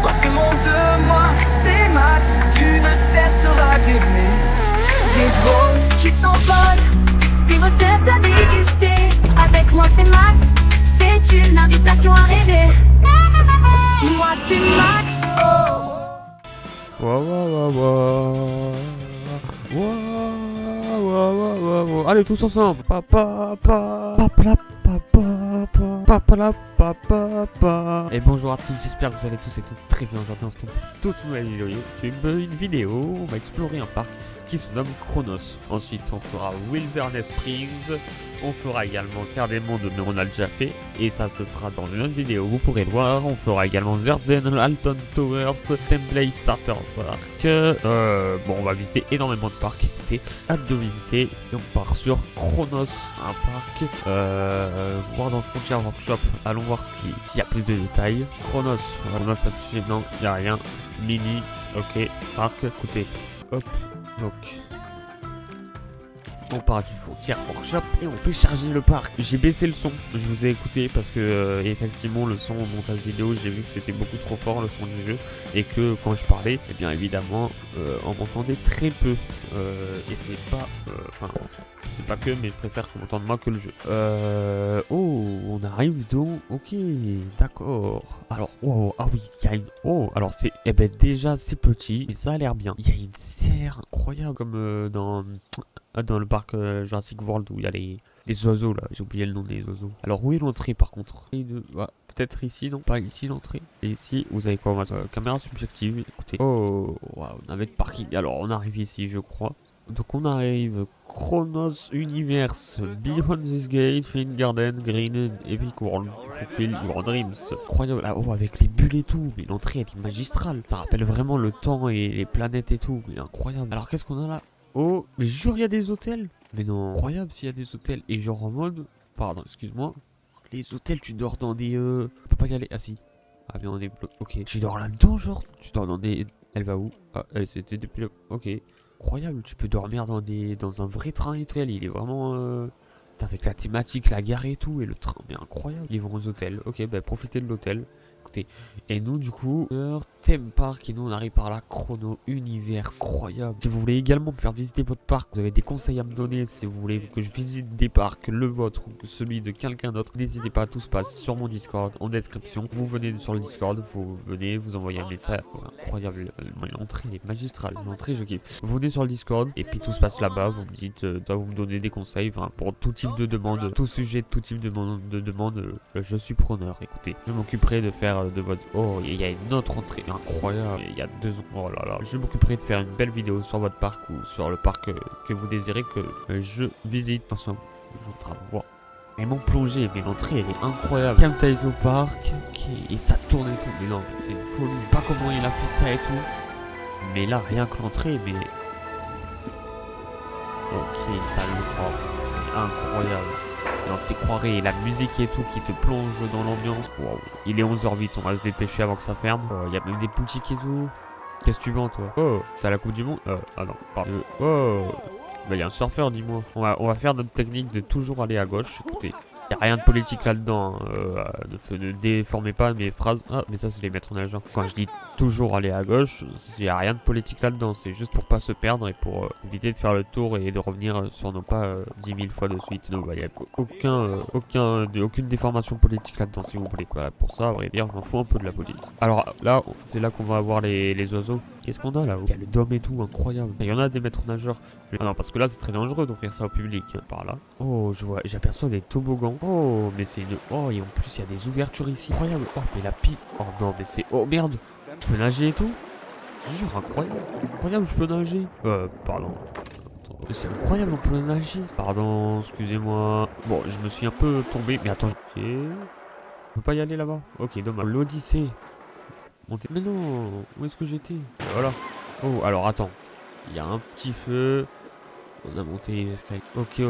Dans ce monde de moi, c'est Max, tu ne cesseras d'aimer. Des drones qui s'envolent, des recettes à déguster. Avec moi c'est Max, c'est une invitation à rêver. Moi c'est Max, oh. Wa wa wa wa. Wa wa wa wa wa. Allez tous ensemble. Pa pa pa. Pa pa pa pa pa. Pa pa la pa pa pa. Et bonjour à tous, j'espère que vous allez tous et toutes très bien. Aujourd'hui on se trouve pour toute nouvelle vidéo. Une vidéo, on va explorer un parc qui se nomme Chronos. Ensuite on fera Wilderness Springs. On fera également Terre des Mondes, mais on a déjà fait. Et ça, ce sera dans une autre vidéo, vous pourrez le voir. On fera également Zersden, Alton Towers, Template Starter Park. Bon, on va visiter énormément de parcs. Écoutez, hâte de visiter. Et on part sur Chronos, un parc. Voir dans Frontier Workshop. Allons voir s'il y a plus de détails. Chronos, Chronos affiché, non, il n'y a rien. Mini, ok, parc. Écoutez, hop, donc. On part du Frontier Workshop et on fait charger le parc. J'ai baissé le son, je vous ai écouté parce que effectivement le son au montage vidéo, j'ai vu que c'était beaucoup trop fort le son du jeu et que quand je parlais, eh bien évidemment on m'entendait très peu et c'est pas, c'est pas que, mais je préfère qu'on m'entende moins que le jeu. Oh, on arrive donc, ok, d'accord. Alors, oh, ah oui, il y a une, oh, alors c'est, eh ben déjà c'est petit, mais ça a l'air bien. Il y a une serre incroyable comme dans le parc Jurassic World où il y a les oiseaux là, j'ai oublié le nom des oiseaux. Alors où est l'entrée par contre? Peut-être ici, non? Pas ici l'entrée. Et ici, vous avez quoi? Caméra subjective, écoutez. Oh, wow, navette de parking. Alors on arrive ici je crois. Donc on arrive Chronos Universe, Beyond This Gate, Fin Garden, Green, Epic World, Fulfill Your Dreams. Incroyable, ah, oh, avec les bulles et tout, mais l'entrée elle est magistrale. Ça rappelle vraiment le temps et les planètes et tout, mais incroyable. Alors qu'est-ce qu'on a là? Oh, mais jure, il y a des hôtels. Mais non, incroyable s'il y a des hôtels. Et genre en mode, pardon, excuse-moi. Les hôtels, tu dors dans des... On peut pas y aller. Ah si. Ah bien, on est bloqué. Ok. Tu dors là-dedans, genre. Tu dors dans des... Elle va où? Ah, c'était depuis le... Ok. Incroyable, tu peux dormir dans un vrai train étoile. Il est vraiment... Avec la thématique, la gare et tout. Et le train, mais incroyable. Ils vont aux hôtels. Ok, bah profitez de l'hôtel. Écoutez. Et nous, du coup... Theme Park et nous on arrive par là, Chrono Univers, incroyable. Si vous voulez également me faire visiter votre parc, vous avez des conseils à me donner, si vous voulez que je visite des parcs, le vôtre ou celui de quelqu'un d'autre, n'hésitez pas, tout se passe sur mon Discord en description. Vous venez sur le Discord, vous venez, vous envoyez un message, incroyable, l'entrée est magistrale, l'entrée je kiffe. Vous venez sur le Discord et puis tout se passe là-bas, vous me dites, vous me donnez des conseils, pour tout type de demande, tout sujet, tout type de demande, je suis preneur. Écoutez, je m'occuperai de faire de votre... Oh, il y a une autre entrée incroyable, il y a 2 ans, oh là là, je m'occuperai de faire une belle vidéo sur votre parc ou sur le parc que vous désirez que je visite. Attention, je suis en train de voir. Et mon plongée, mais l'entrée elle est incroyable. Camp Taizo Park, et ça tourne et tout, mais non, c'est une folie. Pas comment il a fait ça et tout, mais là rien que l'entrée, mais... Ok, t'as le droit, incroyable. Non, c'est croiré, la musique et tout qui te plonge dans l'ambiance. Wow. Il est 11h08, on va se dépêcher avant que ça ferme. Il y a même des boutiques et tout. Qu'est-ce que tu vends toi? Oh, t'as la coupe du monde? Ah non, pardon. Oh, bah il y a un surfeur, dis-moi. On va faire notre technique de toujours aller à gauche. Écoutez, il n'y a rien de politique là-dedans. Ne déformez pas mes phrases. Ah, mais ça c'est les maîtres nageurs. Quand je dis toujours aller à gauche, il n'y a rien de politique là-dedans. C'est juste pour pas se perdre et pour éviter de faire le tour et de revenir sur nos pas 10 000 fois de suite. Donc il n'y a aucune déformation politique là-dedans si vous voulez. Voilà, pour ça, à vrai dire, je m'en fous un peu de la politique. Alors là, c'est là qu'on va avoir les oiseaux. Qu'est-ce qu'on a là? Il y a le dôme et tout, incroyable. Il y en a des maîtres nageurs. Ah non, parce que là, c'est très dangereux d'offrir ça au public, hein, par là. Oh, j'aperçois des toboggans. Oh, mais c'est une... Oh, et en plus, il y a des ouvertures ici. Incroyable. Oh, mais la pie. Oh non, mais c'est... Oh, merde. Je peux nager et tout? Je jure, incroyable. Incroyable, je peux nager. Pardon. C'est incroyable, on peut nager. Pardon, excusez-moi. Bon, je me suis un peu tombé. Mais attends, ok. On peut pas y aller là-bas? Ok, dommage. L'Odyssée. Mais non, où est-ce que j'étais? Voilà. Oh, alors attends. Il y a un petit feu. On a monté les escaliers. Ok.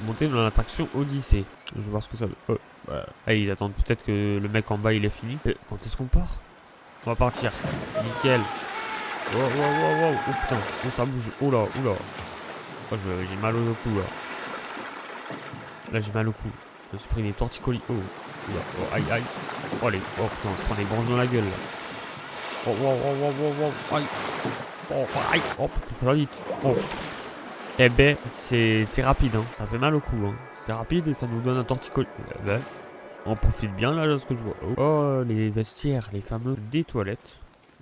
Monter dans l'attraction Odyssée. Je vais voir ce que ça veut. Oh, bah. Allez, ils attendent peut-être que le mec en bas il est fini. Quand est-ce qu'on part? On va partir. Nickel. Oh putain. Oh, ça bouge. Oh là. Oh, j'ai mal au cou là. Là, j'ai mal au cou. Je me suis pris des torticolis. Oh. Oh, aïe. Oh, putain, on se prend des branches dans la gueule là. Oh, oh, oh, oh, oh, oh, aïe. Oh, aïe. Oh, putain, ça va vite. Oh. Eh ben, c'est rapide, hein. Ça fait mal au cou, hein. C'est rapide et ça nous donne un torticolis. Eh ben, on profite bien là de ce que je vois. Oh, les vestiaires, les fameux des toilettes.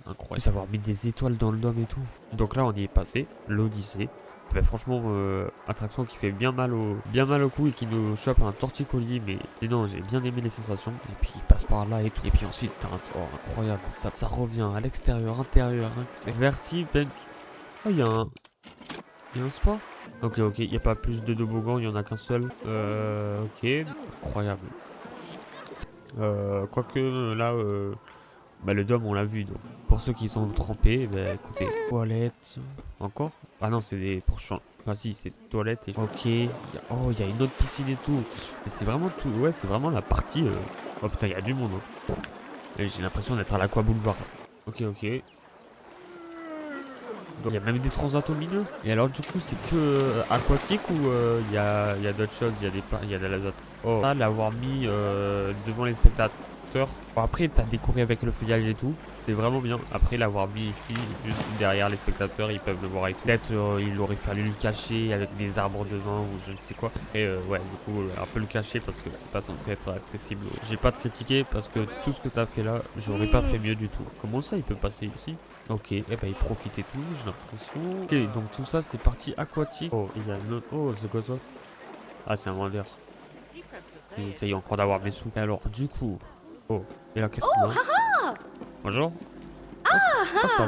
Incroyable. Savoir mis des étoiles dans le dôme et tout. Donc là, on y est passé. L'Odyssée. Ben, franchement, attraction qui fait bien mal au cou et qui nous chope un torticolis. Mais non, j'ai bien aimé les sensations. Et puis, il passe par là et tout. Et puis ensuite, t'as un... Oh, incroyable. Ça revient à l'extérieur, intérieur. Hein. C'est Versi, bench. Oh, il y a un spa. Ok, il n'y a pas plus de toboggans, il n'y en a qu'un seul. Ok, incroyable. Quoique, là, bah, le dôme, on l'a vu. Donc, pour ceux qui sont trempés, bah, écoutez, toilettes. Encore? Ah non, c'est des pour champs. Ah si, c'est toilettes et... Ok. Oh, il y a une autre piscine et tout. C'est vraiment tout. Ouais, c'est vraiment la partie... Oh putain, il y a du monde. Hein. J'ai l'impression d'être à l'Aqua Boulevard. Ok. Il y a même des transatomineux. Et alors du coup c'est que aquatique ou il y a d'autres choses, il y a de l'azote. Oh, là l'avoir mis devant les spectateurs. Bon, après t'as décoré avec le feuillage et tout. C'est vraiment bien. Après l'avoir mis ici, juste derrière les spectateurs, ils peuvent le voir et tout. Peut-être il aurait fallu le cacher avec des arbres devant ou je ne sais quoi. Et ouais, du coup un peu le cacher parce que c'est pas censé être accessible. J'ai pas de critiquer parce que tout ce que t'as fait là, j'aurais pas fait mieux du tout. Comment ça il peut passer ici? Ok, et bah il profite et tout, j'ai l'impression. Ok, donc tout ça c'est partie aquatique. Oh, il y a un autre. Oh, c'est quoi ça? Ah, c'est un vendeur. Il essaye encore d'avoir mes sous. Et alors, du coup. Oh, et là qu'est-ce qu'on a? Bonjour. Ça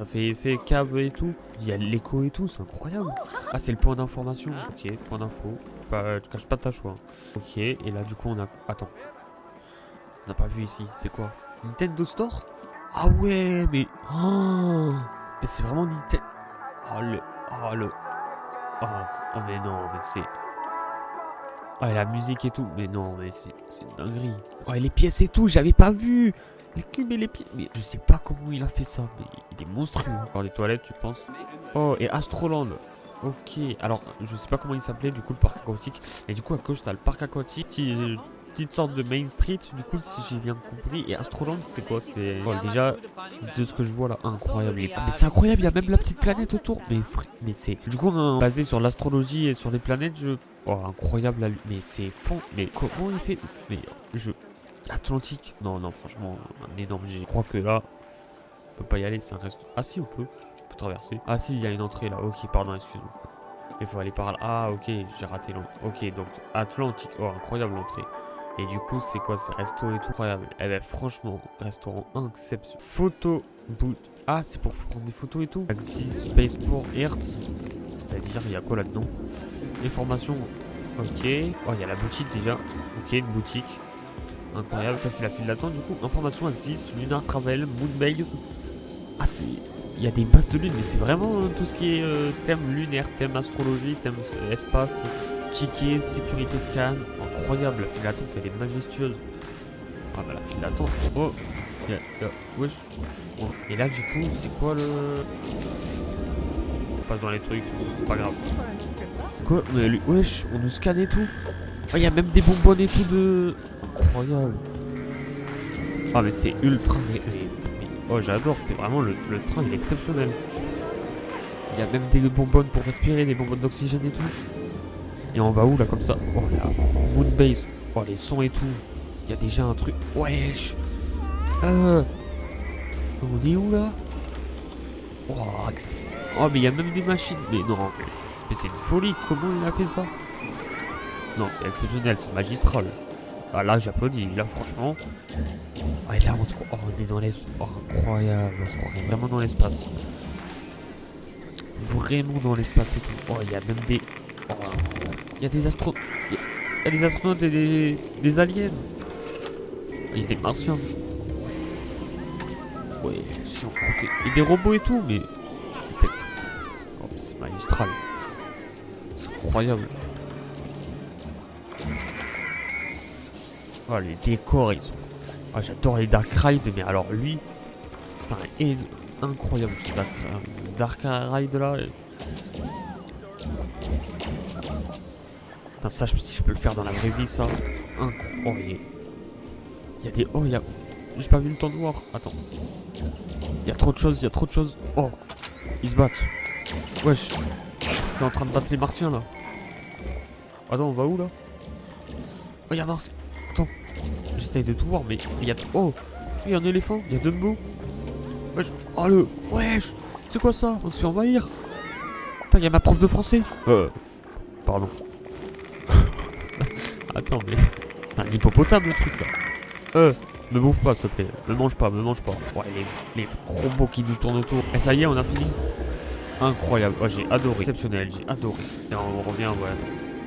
fait effet cave et tout. Il y a l'écho et tout, c'est incroyable. Ah, c'est le point d'information. Ok, point d'info. Tu caches pas ta choix. Ok, et là du coup on a. Attends. On n'a pas vu ici, c'est quoi? Nintendo Store? Ah ouais, mais... Oh, mais c'est vraiment Nintendo... Oh, mais non, mais c'est... Oh, et la musique et tout. Mais non, mais c'est une dinguerie. Oh, et les pièces et tout, j'avais pas vu. Les cubes et les pièces. Mais je sais pas comment il a fait ça. Mais il est monstrueux. Alors, les toilettes, tu penses? Oh, et Astroland. Ok, alors, je sais pas comment il s'appelait, du coup, le parc aquatique. Et du coup, à gauche, t'as le parc aquatique. Petite sorte de Main Street, du coup, si j'ai bien compris. Et Astroland, c'est quoi? C'est déjà de ce que je vois là, incroyable. Mais c'est incroyable, il y a même la petite planète autour. Mais c'est du coup basé sur l'astrologie et sur les planètes. Oh, incroyable la lune. Mais c'est fond. Mais comment il fait? Mais Atlantique. Non, franchement, un énorme. Je crois que là, on peut pas y aller. C'est un reste. Ah si, on peut traverser. Ah si, il y a une entrée là. Ok, pardon, excuse-moi. Il faut aller par là. Ah ok, j'ai raté l'entrée. Ok, donc Atlantique. Oh, incroyable l'entrée. Et du coup, c'est quoi? C'est resto et tout. Incroyable. Eh ben, franchement, restaurant exceptionnel. Photo boot. Ah, c'est pour prendre des photos et tout. Axis Spaceport Earth. C'est-à-dire, il y a quoi là-dedans? Information. Ok. Oh, il y a la boutique déjà. Ok, une boutique. Incroyable. Ça, c'est la file d'attente du coup. Information Axis, Lunar Travel, Moonbase. Ah, c'est. Il y a des bases de lune, mais c'est vraiment tout ce qui est thème lunaire, thème astrologie, thème espace. Ticket, sécurité scan, incroyable, la file d'attente elle est majestueuse. Ah bah la file d'attente, oh, wesh. Oh. Et là du coup c'est quoi le... On passe dans les trucs, c'est pas grave. Quoi? Mais lui, wesh, on nous scanne et tout. Ah, y a même des bonbonnes et tout de... Incroyable. Ah mais c'est ultra... Oh j'adore, c'est vraiment le train il est exceptionnel. Il y a même des bonbonnes pour respirer, des bonbonnes d'oxygène et tout. Et on va où là comme ça? Oh là, Moonbase. Oh les sons et tout. Il y a déjà un truc. Wesh. On est où là? Oh mais il y a même des machines. Mais non. Mais c'est une folie. Comment il a fait ça? Non, c'est exceptionnel. C'est magistral. Ah là j'applaudis. Là franchement. Oh, et là on est dans l'espace. Oh incroyable. On se croirait vraiment dans l'espace. Vraiment dans l'espace et tout. Oh il y a même des... Oh, il y a des astronautes. Il y a des astronautes et des aliens. Il y a des martiens. Ouais, si on profite. Et des robots et tout, mais. C'est magistral. C'est incroyable. Oh, les décors, ils sont. Oh, j'adore les Dark Ride, mais alors lui. Enfin, incroyable ce Dark Ride là. Putain, ça, si je peux le faire dans la vraie vie, ça. Oh, il y a des... Oh, il y a... J'ai pas vu le temps noir. Attends. Il y a trop de choses, il y a trop de choses. Oh, ils se battent. Wesh. C'est en train de battre les martiens là. Attends, on va où là? Oh, il y a Mars. Attends. J'essaye de tout voir, mais il y a. Oh, il y a un éléphant, il y a Dumbo. Wesh. Oh le. Wesh. C'est quoi ça? On se fait envahir. Putain, il y a ma prof de français. Pardon. Attends, mais. C'est un hippopotame le truc là. Me bouffe pas s'il te plaît. Me mange pas, me mange pas. Ouais, les robots qui nous tournent autour. Et ça y est, on a fini. Incroyable. Ouais, j'ai adoré. Exceptionnel, j'ai adoré. Et on revient, voilà.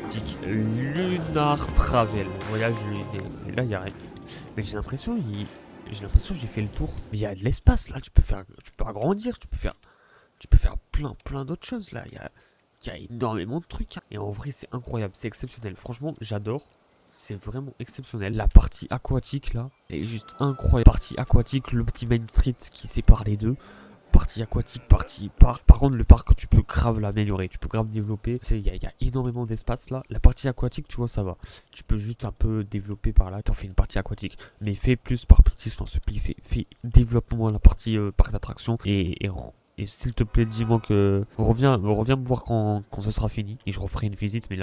Dick Lunar Travel. Voyage lunaire. Et là, il y a rien. Mais j'ai l'impression, que j'ai fait le tour. Mais il y a de l'espace là. Tu peux agrandir. Tu peux faire plein d'autres choses là. Il y a énormément de trucs. Et en vrai, c'est incroyable. C'est exceptionnel. Franchement, j'adore. C'est vraiment exceptionnel. La partie aquatique là est juste incroyable. Partie aquatique, le petit Main Street qui sépare les deux. Partie aquatique, partie parc. Par contre, le parc, tu peux grave l'améliorer. Tu peux grave développer. Il y a énormément d'espace là. La partie aquatique, tu vois, ça va. Tu peux juste un peu développer par là. T'en fais une partie aquatique. Mais fais plus par pitié, je t'en supplie. Fais développe-moi la partie parc d'attraction. Et s'il te plaît, dis-moi que. Reviens me voir quand ce sera fini. Et je referai une visite. Mais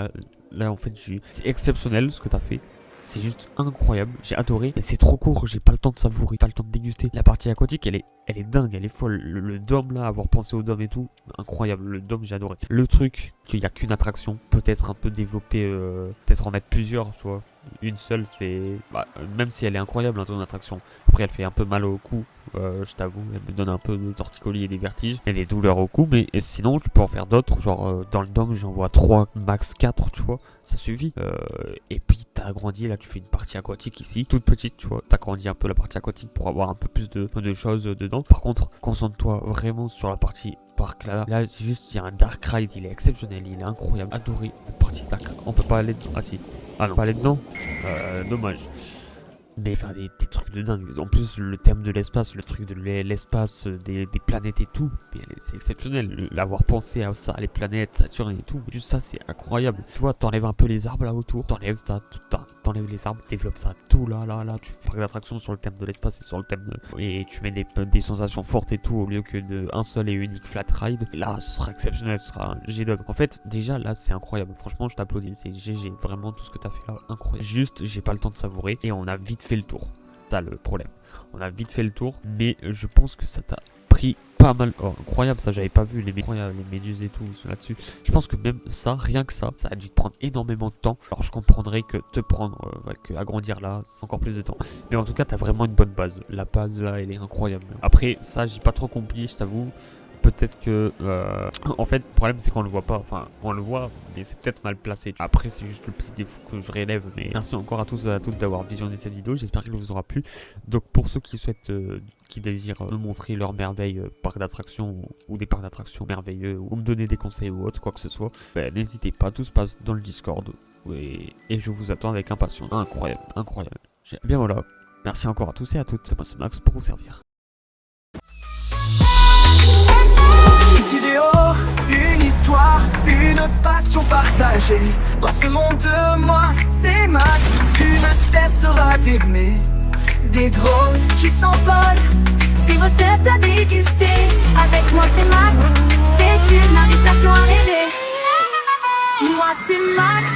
là en fait, c'est exceptionnel ce que t'as fait. C'est juste incroyable. J'ai adoré. Et c'est trop court. J'ai pas le temps de savourer. Pas le temps de déguster. La partie aquatique, elle est dingue. Elle est folle. Le dôme là, avoir pensé au dôme et tout. Incroyable. Le dôme, j'ai adoré. Le truc, qu'il n'y a qu'une attraction. Peut-être un peu développer. Peut-être en mettre plusieurs, tu vois. Une seule, c'est. Bah, même si elle est incroyable, hein, ton attraction. Après, elle fait un peu mal au cou. Je t'avoue, elle me donne un peu de torticolis et des vertiges et des douleurs au cou, mais sinon tu peux en faire d'autres, genre dans le dôme j'en vois 3, max 4, tu vois, ça suffit. Et puis t'as agrandi, là tu fais une partie aquatique ici, toute petite, tu vois, t'agrandis un peu la partie aquatique pour avoir un peu plus de choses dedans. Par contre, concentre-toi vraiment sur la partie parc là c'est juste, il y a un dark ride, il est exceptionnel, il est incroyable, adoré. La partie dark, on peut pas aller dedans, ah si, ah non, on peut pas aller dedans, dommage. Mais faire des trucs de dingue. En plus, le thème de l'espace, le truc de l'espace, des planètes et tout, c'est exceptionnel. L'avoir pensé à ça, les planètes, Saturne et tout, juste ça, c'est incroyable. Tu vois, t'enlèves un peu les arbres là autour, t'enlèves ça, t'enlèves les arbres, développes ça, tout là, tu fais l'attraction sur le thème de l'espace et sur le thème et tu mets des sensations fortes et tout au lieu que d'un seul et unique flat ride. Et là, ce sera exceptionnel, ce sera un chef-d'œuvre. En fait, déjà là, c'est incroyable. Franchement, je t'applaudis, c'est GG. Vraiment, tout ce que t'as fait là, incroyable. Juste, j'ai pas le temps de savourer et on a vite fait le tour. Ça le problème. On a vite fait le tour, mais je pense que ça t'a pris pas mal. Oh, incroyable, ça j'avais pas vu les méduses et tout là-dessus. Je pense que même ça, rien que ça a dû te prendre énormément de temps. Alors je comprendrais que te prendre, que agrandir là, c'est encore plus de temps. Mais en tout cas, t'as vraiment une bonne base. La base là, elle est incroyable. Après, ça, j'ai pas trop compris, je t'avoue. Peut-être que en fait le problème c'est qu'on le voit pas, enfin on le voit mais c'est peut-être mal placé. Après c'est juste le petit défaut que je relève, mais merci encore à tous et à toutes d'avoir visionné cette vidéo, j'espère qu'elle vous aura plu. Donc pour ceux qui souhaitent, qui désirent me montrer leurs merveilles parcs d'attractions ou des parcs d'attractions merveilleux ou me donner des conseils ou autre quoi que ce soit, n'hésitez pas, tout se passe dans le Discord et je vous attends avec impatience. Incroyable. Bien voilà, merci encore à tous et à toutes, moi c'est Max pour vous servir. Idéaux, une histoire, une passion partagée. Dans ce monde de moi, c'est Max, tu ne cesseras d'aimer. Des drôles qui s'envolent, des recettes à déguster. Avec moi c'est Max, c'est une invitation à rêver. Moi c'est Max,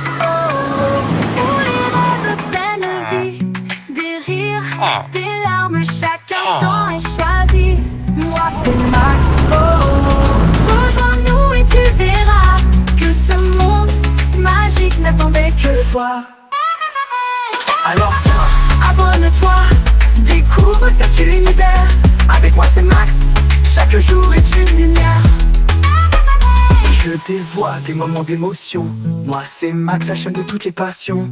pour les rêves pleine vie. Des rires, des larmes, chaque instant est choisi. Moi c'est Max, rejoins-nous et tu verras que ce monde magique n'attendait que toi. Alors abonne-toi, découvre cet univers. Avec moi c'est Max, chaque jour est une lumière. Je dévoile des moments d'émotion. Moi c'est Max, la chaîne de toutes les passions.